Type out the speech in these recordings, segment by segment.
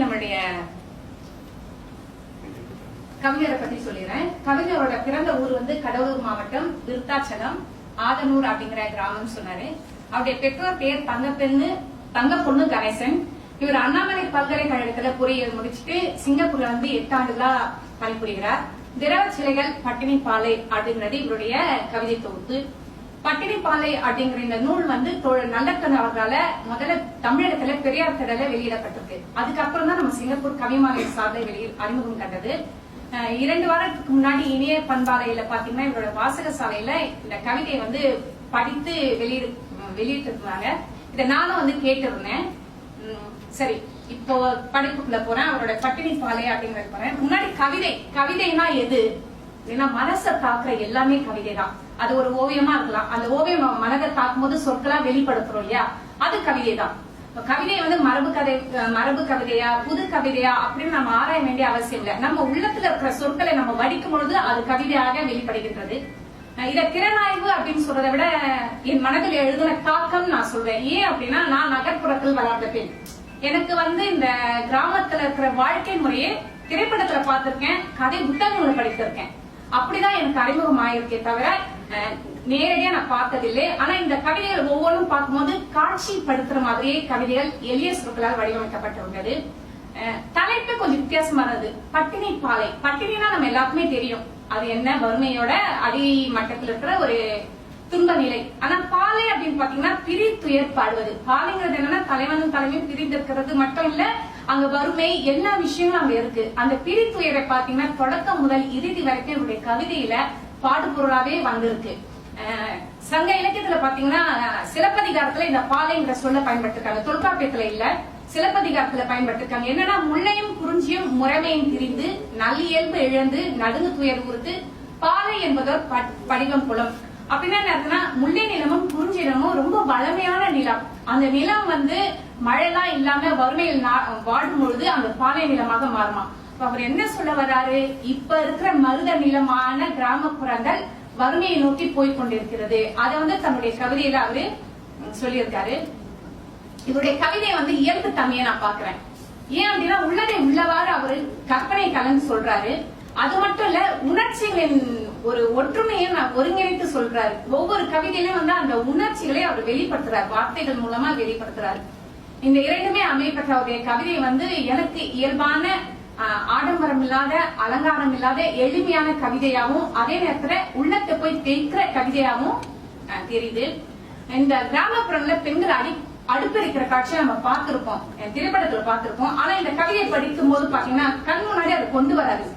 நம்மளுடைய கவிஞரை பத்தி சொல்லிடுறேன். கவிஞரோட பிறந்த ஊர் வந்து கடலூர் மாவட்டம் விருத்தாச்சலம் ஆதனூர் அப்படிங்கிற கிராமம் சொன்னாரு. அவருடைய பெற்றோர் பேர் தங்கப்பொண்ணு கணேசன். இவர் அண்ணாமலை பல்கலைக்கழகத்துல பொறியியல் முடிச்சுட்டு சிங்கப்பூர்ல வந்து 8 ஆண்டுகளா பணிபுரிகிறார். திரவ சிலைகள் பட்டினிப்பாலை அப்படிங்கிறது இவருடைய கவிதை தொகுப்பு. பட்டினிப்பாலை அப்படிங்கிற இந்த நூல் வந்து நல்லக்கண் அவர்களால முதல்ல தமிழகத்துல பெரியார் திடல வெளியிடப்பட்டிருக்கு. அதுக்கப்புறம் தான் நம்ம சிங்கப்பூர் கவிமாலை சார்ந்த அறிமுகம் கண்டது. 2 வாரத்துக்கு முன்னாடி இணைய பண்பாலையில பாத்தீங்கன்னா இவரோட வாசக சாலையில இந்த கவிதையை வந்து படித்து வெளியிட்டு இருந்தாங்க. இதை நானும் வந்து கேட்டிருந்தேன். சரி, இப்போ படிப்புக்குள்ள போறேன். அவரோட பட்டினிப்பாலை அப்படிங்கிறது போறேன். முன்னாடி கவிதைனா எது? ஏன்னா மனசை தாக்குற எல்லாமே கவிதை தான். அது ஒரு ஓவியமா இருக்கலாம். அந்த ஓவியம் மனதை தாக்கும் போது சொற்களா வெளிப்படுத்துறோம் இல்லையா, அது கவிதை தான். கவிதை வந்து மரபு கவிதையா புது கவிதையா அப்படின்னு நம்ம ஆராய வேண்டிய அவசியம் இல்லை. நம்ம உள்ளத்துல இருக்கிற சொற்களை நம்ம வடிக்கும் பொழுது அது கவிதையாக வெளிப்படுகின்றது. இத திறனாய்வு அப்படின்னு சொல்றதை விட என் மனதில் எழுதின தாக்கம் நான் சொல்றேன். ஏன் அப்படின்னா, நான் நகர்ப்புறத்தில் வளர்ந்த பெண். எனக்கு வந்து இந்த கிராமத்துல இருக்கிற வாழ்க்கை முறையே திரைப்படத்துல பார்த்திருக்கேன், கதை புத்தகங்களை படித்திருக்கேன். அப்படிதான் எனக்கு அறிமுகம் ஆயிருக்கே தவிர நேரடியா நான் பார்த்ததில்லை. ஆனா இந்த கவிதைகள் ஒவ்வொன்றும் பார்க்கும்போது காட்சிப்படுத்துற மாதிரியே கவிதைகள் எளிய சொற்களால் வடிவமைக்கப்பட்டிருந்தது. தலைப்பு கொஞ்சம் வித்தியாசமானது. பட்டினிப்பாலை. பட்டினினா நம்ம எல்லாருக்குமே தெரியும், அது என்ன, வறுமையோட அடி மட்டத்தில் இருக்கிற ஒரு துன்ப நிலை. ஆனா பாலை அப்படின்னு பாத்தீங்கன்னா பிரித்துயர் பாடுவது. பாலைங்கிறது என்னன்னா தலைவனும் தலைமையும் பிரிந்திருக்கிறது மட்டும் இல்ல, அங்க வறுமை எல்லா விஷயங்களும் அங்க இருக்கு. அந்த பிரித்துயரை பாத்தீங்கன்னா தொடக்கம் முதல் இறுதி வரைக்கும் என்னுடைய கவிதையில பாடுபொருளாவே வந்திருக்கு. சங்க இலக்கியத்துல பாத்தீங்கன்னா சிலப்பதிகாரத்துல இந்த பாலைங்கிற சொல்ல பயன்படுத்திருக்காங்க. தொல்காப்பியத்துல இல்ல, சிலப்பதிகாரத்துல பயன்படுத்திருக்காங்க. என்னன்னா, முல்லையும் குறிஞ்சியும் முறைமையும் திரிந்து நல்லியல்பு இழந்து நடுங்கு துயர் உறுத்து பாலை என்பதோர் படிவம் புலம். அப்படின்னா என்ன இருக்குன்னா, முல்லை நிலமும் குறிஞ்சி நிலமும் ரொம்ப வளமையான நிலம். அந்த நிலம் வந்து மழைலாம் இல்லாம வறுமையில் வாடும் பொழுது அந்த பாலை நிலமாக மாறுமா. அவர் என்ன சொல்ல வர்றாரு, இப்ப இருக்கிற மருத நிலமான கிராமப்புறங்கள் வறுமையை நோக்கி போய்கொண்டிருக்கிறது. அதை வந்து தன்னுடைய கவிதையில அவரு சொல்லியிருக்காரு. இவருடைய கவிதையை வந்து இயல்பு தன்மையை நான் பாக்குறேன். ஏன் அப்படின்னா, உள்ளதை உள்ளவாறு அவரு கற்பனை கலந்து சொல்றாரு. அது மட்டும் இல்ல, உணர்ச்சிகளின் ஒரு ஒற்றுமையை நான் ஒருங்கிணைத்து சொல்றாரு. ஒவ்வொரு கவிதையிலும் வந்து அந்த உணர்ச்சிகளை அவர் வெளிப்படுத்துறாரு, வார்த்தைகள் மூலமா வெளிப்படுத்துறாரு. இந்த இரண்டுமே அமைப்பட்ட அவருடைய கவிதை வந்து எனக்கு இயல்பான ஆடம்பரம் இல்லாத அலங்காரம் இல்லாத எளிமையான கவிதையாவும் அதே நேரத்துல உள்ளத்தை போய் தேய்க்கிற கவிதையாவும் தெரியுது. இந்த கிராமப்புறங்கள பெண்கள் அடுப்பெரிக்கிற காட்சியை நம்ம பார்த்திருப்போம், திரைப்படத்துல பார்த்திருப்போம். ஆனா இந்த கவிதையை படிக்கும் போது பாத்தீங்கன்னா கண் முன்னாடி அதை கொண்டு வராது.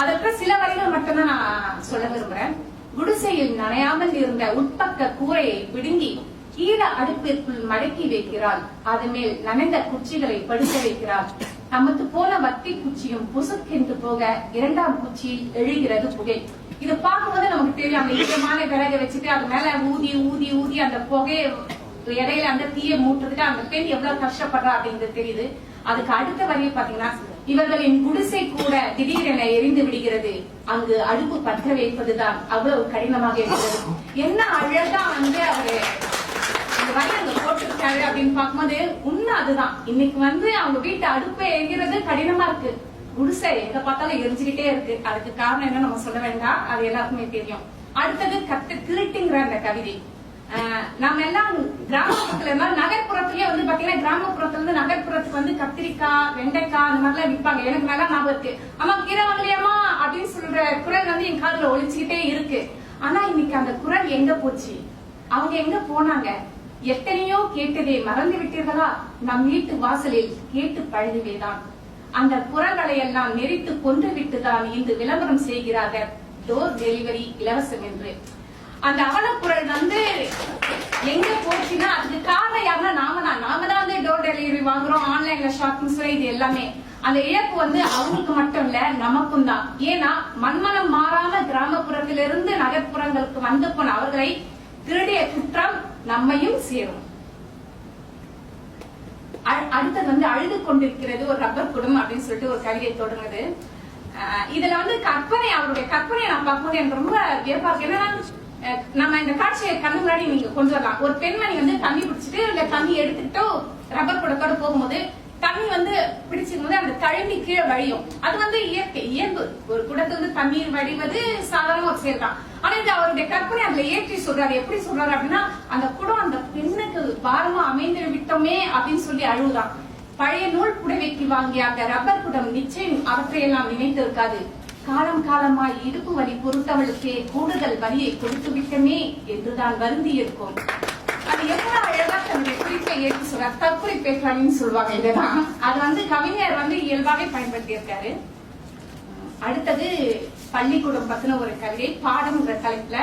அதற்கு சில வரிகள் மட்டும்தான் நான் சொல்ல விரும்புறேன். குடிசையில் நனையாமல் இருந்த உட்பக்க கூரையை பிடுங்கி ஈர அடுப்பிற்குள் மடக்கி வைக்கிறாள். அது மேல் நனைந்த குச்சிகளை படுக்க வைக்கிறாள். நமக்கு போன வத்தி குச்சியும் புசுக்கென்று போக 2ஆம் குச்சியில் எழுகிறது புகை. இது பார்க்கும்போது நமக்கு தெரியும், அந்த ஈரமான விறகை வச்சுட்டு அது மேல ஊதி ஊதி ஊதி அந்த புகையை இடையில அந்த தீயை மூட்டுறதுக்கு அந்த பெண் எவ்வளவு கஷ்டப்படுறா அப்படிங்கிறது தெரியுது. அதுக்கு அடுத்த வரையை பாத்தீங்கன்னா, இவர்களின் குடிசை கூட திடீரென எரிந்து விடுகிறது, அங்கு அடுப்பு பற்ற வைப்பதுதான் அவ்வளவு கடினமாக இருக்கிறது. என்ன அழகா வந்து அவரு அங்க போட்டிருக்காரு அப்படின்னு பார்க்கும்போது உண்மை அதுதான். இன்னைக்கு வந்து அவங்க வீட்டு அடுப்பை எரிகிறது கடினமா இருக்கு, குடிசை எங்க பார்த்தாலும் எரிஞ்சுக்கிட்டே இருக்கு. அதுக்கு காரணம் என்ன நம்ம சொல்ல வேண்டாம், அது எல்லாருக்குமே தெரியும். அடுத்தது திருட்டுங்கிற அந்த கவிதை. நம்ம எல்லாம் கிராமப்புறத்துல இருந்தாலும் நகர்ப்புறத்திலேயே வந்து பாத்தீங்கன்னா, கிராமப்புறத்துல இருந்து நகர்ப்புறத்துக்கு வந்து கத்திரிக்காய் வெண்டைக்காய் அந்த மாதிரி எல்லாம் விற்பாங்க. எனக்கு நல்லா ஞாபகம் இருக்கு. ஆமா, கீரை வாங்கலையாமா அப்படின்னு சொல்ற குரல் வந்து என் காதுல ஒழிச்சுக்கிட்டே இருக்கு. ஆனா இன்னைக்கு அந்த குரல் எங்க போச்சு, அவங்க எங்க போனாங்க? எத்தனையோ கேட்டதே மறந்து விட்டீர்களா? நம் வீட்டு வாசலில் கேட்டு பழகுவேதான். அந்த குரல்களை எல்லாம் நெறித்து கொன்று விட்டுதான் இன்று விளம்பரம் செய்கிறார்கள் டோர் டெலிவரி இலவசம் என்று. அந்த அவலக்குரல் வந்து எங்க போச்சுன்னா, அதுக்கு காரணம் யாருன்னா நாம தான் வந்து டோர் டெலிவரி வாங்குறோம், ஆன்லைன்ல ஷாப்பிங் இது எல்லாமே. அந்த இழப்பு வந்து அவங்களுக்கு மட்டும் இல்ல, நமக்கும் தான். ஏன்னா மண்மனம் மாறாம கிராமப்புறத்திலிருந்து நகர்ப்புறங்களுக்கு வந்து போன அவர்களை திருடிய குற்றம் நம்மையும் சேரும். அடுத்தது வந்து அழுது கொண்டிருக்கிறது ஒரு ரப்பர் குடம் அப்படின்னு சொல்லிட்டு ஒரு கவிதை தொடங்குது. இதுல வந்து கற்பனை, அவருடைய கற்பனையை நான் பார்க்கும்போது எனக்கு ரொம்ப வியப்பா இருக்கு. என்னன்னா, நம்ம இந்த காட்சியை கண்ணு முன்னாடி நீங்க கொண்டு வரலாம். ஒரு பெண்மணி வந்து தண்ணி பிடிச்சிட்டு இல்ல தண்ணி எடுத்துக்கிட்டு ரப்பர் குடத்தோட போகும்போது தண்ணி வந்து பிடிச்சிக்கும் போது அந்த தழும்பி கீழே வழியும். அது வந்து இயற்கை இயல்பு. ஒரு குடத்துல இருந்து தண்ணீர் வடிவது சாதாரண ஒரு செயல் தான். ஆனா இது அவருடைய கற்பனை அதுல ஏற்றி சொல்றாரு. எப்படி சொல்றாரு அப்படின்னா, அந்த குடம் அந்த பெண்ணுக்கு பாரமா அமைந்து விட்டோமே அப்படின்னு சொல்லி அழுகுதான். பழைய நூல் புடவைக்கு வாங்கிய அந்த ரப்பர் குடம் நிச்சயம் அவற்றையெல்லாம் நினைத்து இருக்காது. காலம் காலமாய் இடுப்பு வலி பொறுத்தவளுக்கே கூடுதல் வலியை கொடுத்து விட்டமே என்றுதான் வருந்தி இருக்கும். அது எவ்வளவு அழகா தன்னுடைய குறிப்பை ஏற்றி சொல்றார். தற்கொலை பேற்றாளின்னு சொல்லுவாங்க. இதுதான் அது வந்து கவிஞர் வந்து இயல்பாவே பயன்படுத்தி இருக்காரு. அடுத்தது பள்ளிக்கூடம் பத்தின ஒரு கவிதை. பாடம்ங்கிற தலைப்புல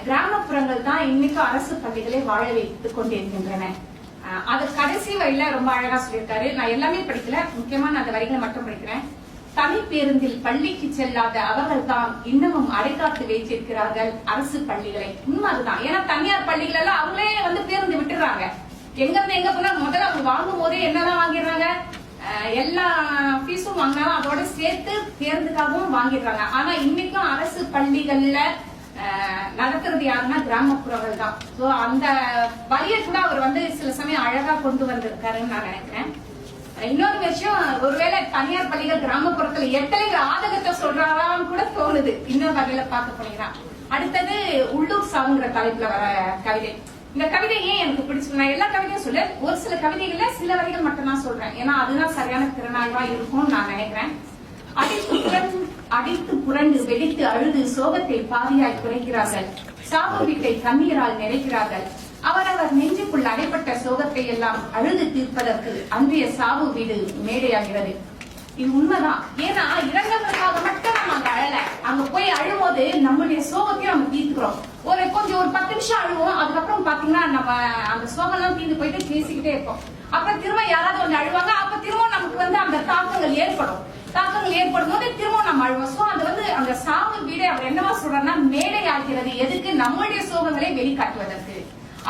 கிராமப்புறங்கள் தான் இன்னைக்கு அரசு பள்ளிகளை வாழ வைத்துக் கொண்டிருக்கின்றன. அது கடைசி வரியில ரொம்ப அழகா சொல்லியிருக்காரு. நான் எல்லாமே படிக்கல, முக்கியமா நான் அந்த வரிகளை மட்டும் படிக்கிறேன். தனி பேருந்தில் பள்ளிக்கு செல்லாத அவர்கள் தான் இன்னமும் அடைக்காத்து வைத்திருக்கிறார்கள் அரசு பள்ளிகளை. உண்மை அதுதான். ஏன்னா தனியார் பள்ளிகள் எல்லாம் அவங்களே வந்து பேருந்து விட்டுறாங்க. எங்க இருந்து எங்க போனா முதல்ல அவங்க வாங்கும் போதே என்னதான் வாங்கிடுறாங்க, எல்லா பீஸும் வாங்கினாலும் அதோட சேர்த்து பேருந்துக்காகவும் வாங்கிடுறாங்க. ஆனா இன்னைக்கும் அரசு பள்ளிகள்ல நடத்துறது யாருன்னா கிராமப்புறங்கள் தான். சோ அந்த வரியை கூட அவர் வந்து சில சமயம் அழகா கொண்டு வந்திருக்காருன்னு நான் நினைக்கிறேன். இன்னொரு விஷயம், ஒருவேளை தனியார் பள்ளிகள் கிராமப்புறத்துல எத்தனை ஆதகத்தை சொல்றாரான்னு கூட தோணுது இன்னொரு வகையில பார்க்க போனீங்கன்னா. அடுத்தது உள்ளூர் சாவுங்கிற தலைப்புல வர கவிதை. இந்த கவிதை ஏன் எனக்கு பிடிச்சது, நான் எல்லா கவிதையும் சொல்ல, ஒரு சில கவிதைகள்ல சில வரிகள் மட்டும் தான் சொல்றேன். ஏன்னா அதுதான் சரியான திறனாய்வா இருக்கும்னு நான் நினைக்கிறேன். அடித்து புரண்டு வெடித்து அழுது சோகத்தை பாதியாய் குறைக்கிறார்கள். சாவு வீட்டை கண்ணீரால் நிறைக்கிறார்கள். அவரவர் நெஞ்சுக்குள் அடைப்பட்ட சோகத்தை எல்லாம் அழுது தீர்ப்பதற்கு அன்றைய சாவு வீடு மேடையாகிறது. இது உண்மைதான். ஏன்னா இறந்தவர்களுக்காக மட்டும் நம்ம அங்க அழல. அங்க போய் அழும்போது நம்மளுடைய சோகத்தையும் நம்ம தீர்த்துக்கிறோம். ஒரு 10 நிமிஷம் அழுவோம். அதுக்கப்புறம் பாத்தீங்கன்னா நம்ம அந்த சோகம் எல்லாம் தீர்ந்து போயிட்டு பேசிக்கிட்டே இருப்போம். அப்புறம் திரும்ப யாராவது வந்து அழுவாங்க. அப்ப திரும்ப நமக்கு வந்து அந்த தாக்கங்கள் ஏற்படும் போது திரும்ப நம்ம அழுவோம். சோ அது வந்து அந்த சாவு வீடை அவர் என்னவா சொல்றாருன்னா மேடை ஆகிறது. எதுக்கு? நம்மளுடைய சோகங்களை வெளிக்காட்டுவதற்கு,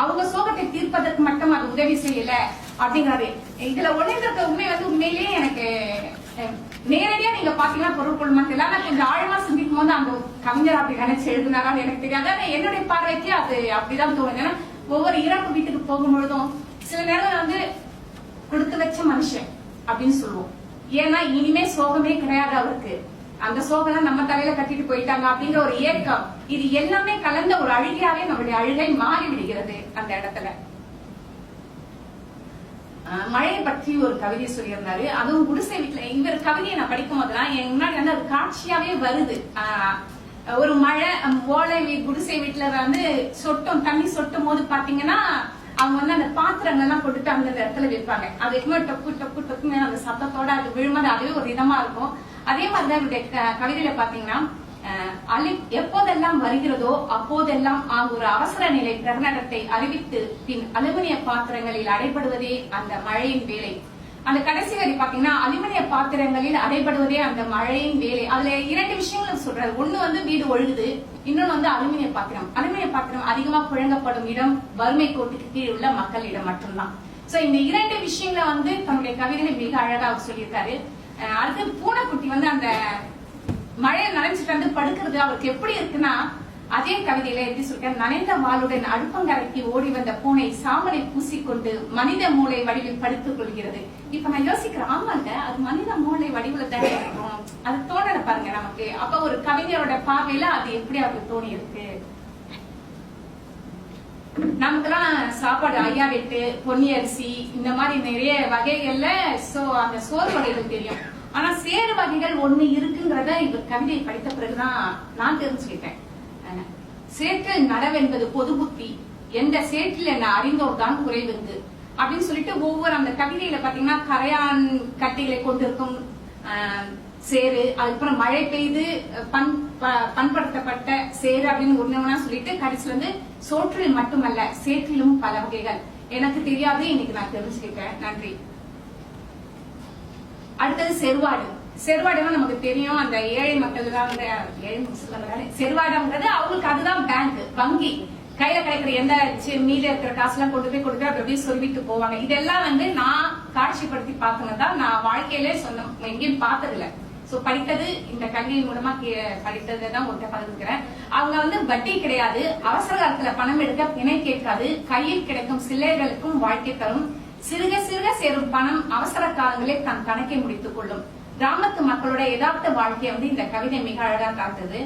அவங்க சோகத்தை தீர்ப்பதற்கு மட்டும் அது உதவி செய்யல அப்படிங்கிறாரு. இதுல ஒன்றிருக்க உண்மை வந்து உண்மையிலேயே எனக்கு நேரடியா நீங்க பாத்தீங்கன்னா பொருள் கொள்ளுமா தெரியல. நான் கொஞ்சம் ஆழமா சிந்திக்கும் போது அந்த கவிஞர் அப்படி நினைச்சு எழுதினாரான்னு எனக்கு தெரியாது. என்னுடைய பார்வைக்கு அது அப்படிதான் தோணுது. ஏன்னா ஒவ்வொரு இறப்பு வீட்டுக்கு போகும்பொழுதும் சில நேரம் வந்து கொடுத்து வச்ச மனுஷன் அப்படின்னு சொல்லுவோம். ஏன்னா இனிமே சோகமே கிடையாது அவருக்கு. அந்த சோகம் நம்ம தலையில கட்டிட்டு போயிட்டாங்க அப்படிங்கிற ஒரு ஏக்கம், இது எல்லாமே கலந்த ஒரு அழுகையாவே நம்மளுடைய அழுகை மாறி விடுகிறது அந்த இடத்துல. மழையை பற்றி ஒரு கவிதை சொல்லியிருந்தாரு. அதுவும் குடிசை வீட்டுல. இவர் கவிதையை நான் படிக்கும் போதுலாம் என் முன்னாடி வந்து அது காட்சியாவே வருது. ஒரு மழை ஓலை குடிசை வீட்டுல வந்து தண்ணி சொட்டும் போது பாத்தீங்கன்னா அவங்க வந்து அந்த பாத்திரங்கள் எல்லாம் போட்டுட்டு அந்த இடத்துல வைப்பாங்க. அது எப்பவுமே டொப்பு டொப்பு டொப்புன்னு அந்த சத்தத்தோட அது விழும்போது அதுவே ஒரு இதமா இருக்கும். அதே மாதிரிதான் இவருடைய கவிதையில பாத்தீங்கன்னா, எப்போதெல்லாம் வருகிறதோ அப்போதெல்லாம் ஒரு அவசர நிலை பிரகடனத்தை அறிவித்து பின் அலுமினிய பாத்திரங்களில் அடைபடுவதே அந்த மழையின் வேலை. அந்த கடைசி வரி பாத்தீங்கன்னா, அலுமினிய பாத்திரங்களில் அடைபடுவதே அந்த மழையின் வேலை. அதுல 2 விஷயங்கள் சொல்றாரு. ஒண்ணு வந்து வீடு ஒழுகுது, இன்னொன்னு வந்து அலுமினிய பாத்திரம். அலுமினிய பாத்திரம் அதிகமா புழங்கப்படும் இடம் வறுமை கோட்டுக்கு கீழ் உள்ள மக்களிடம் மட்டும்தான். சோ இந்த 2 விஷயங்களை வந்து தன்னுடைய கவிதையில மிக அழகா சொல்லியிருக்காரு. அடுத்து பூனைக்குட்டி வந்து அந்த மழையை நனைஞ்சிட்டு வந்து படுக்கிறது அவருக்கு எப்படி இருக்குன்னா, அதே கவிதையில எப்படி சொல்ற, நனைந்த வாளுடன் அடுப்பங்கரைக்கு ஓடி வந்த பூனை சாம்பலை பூசிக்கொண்டு மனித மூளை வடிவில் படுத்துக் கொள்கிறது. இப்ப நான் யோசிக்கிறேன், ஆமாங்க அது மனித மூளை வடிவுல தான் இருக்கும். அது தோணல பாருங்க நமக்கு. அப்ப ஒரு கவிஞரோட பார்வையில அது எப்படி அவருக்கு தோணி இருக்கு. நமக்கெல்லாம் சாப்பாடு ஐயா வெட்டு, பொன்னி அரிசி, இந்த மாதிரி நிறைய வகைகள்ல அந்த சோறு வகைகள் தெரியும். ஆனா சேறு வகைகள் ஒண்ணு இருக்குங்கிறத இவர் கவிதையை படித்த பிறகுதான் நான் தெரிஞ்சுக்கிட்டேன். சேற்றில் நடவென்பது பொது புத்தி, எந்த சேற்றில் என்ன அறிந்தோர் தான் குறைவெந்து அப்படின்னு சொல்லிட்டு ஒவ்வொரு அந்த கவிதையில பாத்தீங்கன்னா கரையான் கட்டிகளை கொண்டிருக்கும் சேரு, அதுக்கப்புறம் மழை பெய்து பண்படுத்தப்பட்ட சேரு அப்படின்னு ஒண்ணு சொல்லிட்டு கடைசியில வந்து சோற்றில் மட்டுமல்ல சேற்றிலும் பல வகைகள். எனக்கு தெரியாது, இன்னைக்கு நான் தெரிஞ்சுக்கிட்டேன். நன்றி. அடுத்தது செருவாடு. செருவாடுன்னா நமக்கு தெரியும், அந்த ஏழை மக்கள் தான் செருவாடுங்கிறது அவங்களுக்கு அதுதான் பேங்க், வங்கி. கையில கிடைக்கிற எந்த மீத இருக்கிற காசு எல்லாம் கொண்டு போய் கொடுத்து அப்படியே சொல்லிட்டு போவாங்க. இதெல்லாம் வந்து நான் காட்சிப்படுத்தி பார்த்ததுதான். நான் வாழ்க்கையிலே சொன்ன எங்கேயும் பார்த்ததில்ல. சோ படித்தது இந்த கல்வியின் மூலமா படித்ததான் உங்கள்கிட்ட பகிர்ந்துக்கிறேன். அவங்க வந்து வட்டி கிடையாது, அவசர காலத்துல பணம் எடுக்க பிணை கேட்காது, கையில் கிடைக்கும் சிலைகளுக்கும் வாழ்க்கை தரும், சிறுக சிறுக சேரும் பணம் அவசர காலங்களில் தன் கணக்கை முடித்துக் கொள்ளும். கிராமத்து மக்களோட யதார்த்த வாழ்க்கையை வந்து இந்த கவிதை மிக அழகா காட்டுது.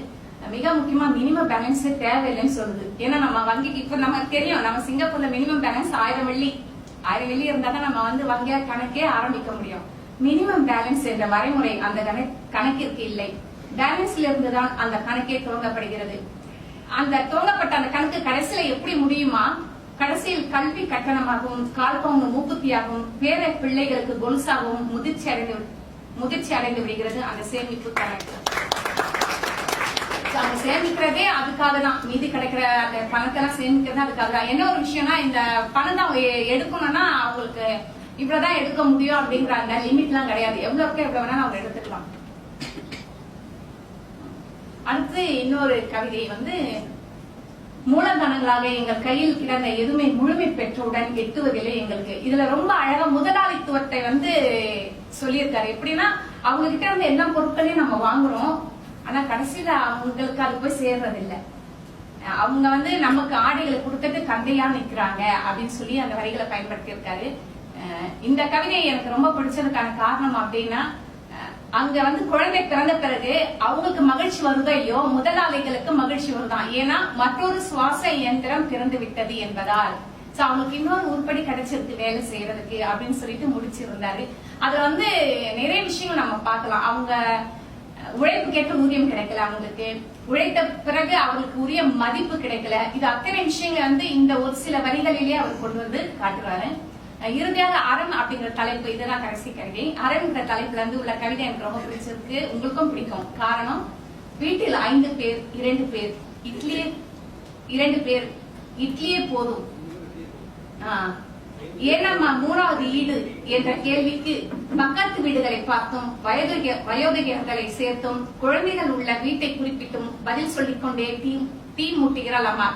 மிக முக்கியமா மினிமம் பேலன்ஸ் தேவையில்லைன்னு சொல்லுது. ஏன்னா நம்ம வங்கிக்கு இப்ப நமக்கு தெரியும், நம்ம சிங்கப்பூர்ல மினிமம் பேலன்ஸ் 1000 வெள்ளி இருந்தா தான் நம்ம வந்து வங்கியா கணக்கே ஆரம்பிக்க முடியும். மினிமம் பேலன்ஸ் என்ற வரைமுறை அந்த கணக்கிற்கு இல்லை. பேலன்ஸ்ல இருந்துதான் அந்த கணக்கே துவங்கப்படுகிறது. அந்த துவங்கப்பட்ட அந்த கணக்கு கடைசியில எப்படி முடியுமா? கடைசியில் கல்வி கட்டணமாகவும், கால்பவுன் மூக்குத்தியாகவும், பேர பிள்ளைகளுக்கு கொலுசாகவும் முதிர்ச்சி அடைந்து விடுகிறது அந்த சேமிப்பு கணக்கு. அவங்க சேமிக்கிறதே அதுக்காக தான். மீதி கிடைக்கிற அந்த பணத்தை எல்லாம் சேமிக்கிறது அதுக்காக தான். என்ன ஒரு விஷயம்னா, இந்த பணம் தான் எடுக்கணும்னா அவங்களுக்கு இவ்வளவுதான் எடுக்க முடியும் அப்படிங்கிற அந்த லிமிட் எல்லாம் கிடையாது. எவ்வளவுக்கு எவ்வளவு வேணாலும் அவங்க எடுத்துக்கலாம். அடுத்து இன்னொரு கவிதை வந்து, மூலதனங்களாக எங்கள் கையில் கிடந்த எதுவுமே முழுமை பெற்றவுடன் எட்டுவதில்லை எங்களுக்கு. இதுல ரொம்ப அழகா முதலாளித்துவத்தை வந்து சொல்லியிருக்காரு. எப்படின்னா, அவங்க கிட்ட இருந்து எல்லா பொருட்களையும் நம்ம வாங்குறோம், ஆனா கடைசியில அவங்களுக்கு அது போய் சேர்றது இல்லை. அவங்க வந்து நமக்கு ஆடைகளை கொடுத்துட்டு கந்தையா நிக்கிறாங்க அப்படின்னு சொல்லி அந்த வரிகளை பயன்படுத்தி இருக்காரு. இந்த கவிதை எனக்கு ரொம்ப பிடிச்சதுக்கான காரணம் அப்படின்னா, அங்க வந்து குழந்தை பிறந்த பிறகு அவங்களுக்கு மகிழ்ச்சி வருதோ இல்லையோ, முதலாளிகளுக்கு மகிழ்ச்சி வருதான். ஏன்னா மற்றொரு சுவாச இயந்திரம் திறந்து விட்டது என்பதால். அவங்களுக்கு இன்னொரு உருப்படி கிடைச்சிருக்கு வேலை செய்யறதுக்கு அப்படின்னு சொல்லிட்டு முடிச்சிருந்தாரு. அது வந்து நிறைய விஷயங்கள் நம்ம பார்க்கலாம். அவங்க உழைப்பு கேட்ட ஊதியம் கிடைக்கல, அவங்களுக்கு உழைத்த பிறகு அவங்களுக்கு உரிய மதிப்பு கிடைக்கல. இது அத்தனை விஷயங்கள் வந்து இந்த ஒரு சில வரிகளிலேயே அவர் கொண்டு வந்து காட்டுறாரு. இறுதியாக அறம் அப்படிங்கிற தலைப்பு, இதுதான் கடைசி கவிதை. அறம்ங்கிற தலைப்புல இருந்து உள்ள கவிதை எனக்கு ரொம்ப பிடிச்சிருக்கு, உங்களுக்கும் பிடிக்கும். காரணம், வீட்டில் 5 பேர் 2 பேர் இட்லியே போதும், ஏனம்மா 3வது ஈடு என்ற கேள்விக்கு பக்கத்து வீடுகளை பார்த்தும் வயோதிகர்களை சேர்த்தும் குழந்தைகள் உள்ள வீட்டை குறிப்பிட்டும் பதில் சொல்லிக்கொண்டே தீ மூட்டுகிறாள் அம்மா.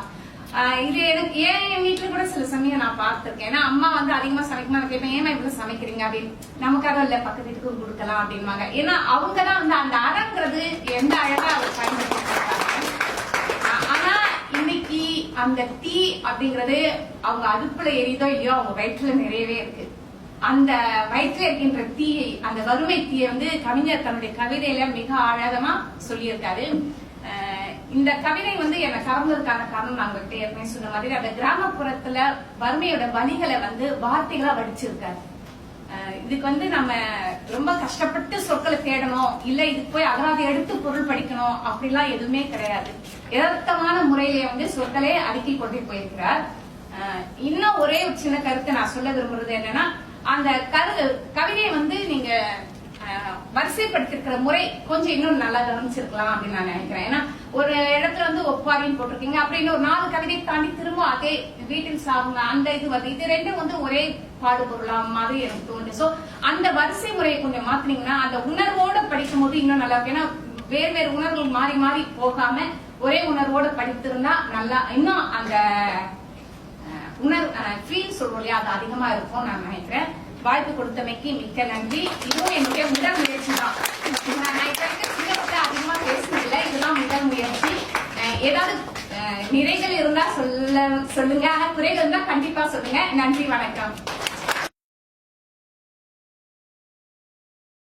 இது எனக்கு என் வீட்டுல கூட சில சமயம் நான் பார்த்திருக்கேன். ஏன்னா அம்மா வந்து அதிகமா சமைக்கணும் கேட்பேன், ஏமா இவ்வளவு சமைக்கிறீங்க அப்படின்னு. நமக்காக இல்ல, பக்கத்து வீட்டுக்கும் கொடுக்கலாம் அப்படின்வாங்க. ஏன்னா அவங்கதான் வந்து அந்த அறங்கிறது எந்த அழகா அவர் பயன்படுத்திருக்காங்க. ஆனா இன்னைக்கு அந்த தீ அப்படிங்கறது அவங்க அடுப்புல எரிதோ இல்லையோ, அவங்க வயிற்றுல நிறையவே இருக்கு. அந்த வயிற்றுல இருக்கின்ற தீயை, அந்த வறுமை தீயை வந்து கவிஞர் தன்னுடைய கவிதையில மிக ஆழகமா சொல்லியிருக்காரு. இந்த கவிதை வந்து என்னை கவர்ந்ததுக்கான காரணம் நான் உங்கள்கிட்ட ஏற்கனவே சொன்ன மாதிரி, அந்த கிராமப்புறத்துல வறுமையோட வலிகளை வந்து வார்த்தைகளா வடிச்சிருக்காரு. இதுக்கு வந்து நம்ம ரொம்ப கஷ்டப்பட்டு சொற்களை தேடணும், இல்ல இதுக்கு போய் அகராதி எடுத்து பொருள் படிக்கணும் அப்படிலாம் எதுவுமே கிடையாது. யதார்த்தமான முறையில வந்து சொற்களே அடுக்கி கொண்டு போயிருக்கிறார். இன்னும் ஒரே ஒரு சின்ன கருத்தை நான் சொல்ல விரும்புறது என்னன்னா, அந்த கவிதையை வந்து நீங்க வரிசைப்படுத்திருக்கிற முறை கொஞ்சம் இன்னும் நல்லா கவனிச்சிருக்கலாம் அப்படின்னு நான் நினைக்கிறேன். ஏன்னா ஒரு இடத்துல வந்து ஒப்பாரின்னு போட்டிருக்கீங்க, அப்புறம் இன்னொரு 4 கவிதை தாண்டி திரும்ப அதே வீட்டில் சாவுங்க அந்த இது வருது. இது ரெண்டும் வந்து ஒரே பாடுபொருளா மாதிரி எனக்கு தோணுது. சோ அந்த வரிசை முறையை கொஞ்சம் மாத்தினீங்கன்னா அந்த உணர்வோட படிக்கும் போது இன்னும் நல்லா இருக்கும். ஏன்னா வேறு உணர்வுகள் மாறி மாறி போகாம ஒரே உணர்வோட படித்திருந்தா நல்லா இன்னும் அந்த ஃபீல் சொல்றோம் இல்லையா, அது அதிகமா இருக்கும் நான் நினைக்கிறேன். வாய்ப்பு கொடுத்தமைக்கு மிக்க நன்றி. இதுவும் என்னுடைய முதல் முயற்சி தான். நான் இப்ப சிங்கப்பூர்ல அதிகமா பேசுனதில்லை, இதுதான் முதல் முயற்சி. ஏதாவது நிறைகள் இருந்தா சொல்லுங்க, ஆனா குறைகள் இருந்தா கண்டிப்பா சொல்லுங்க. நன்றி, வணக்கம்.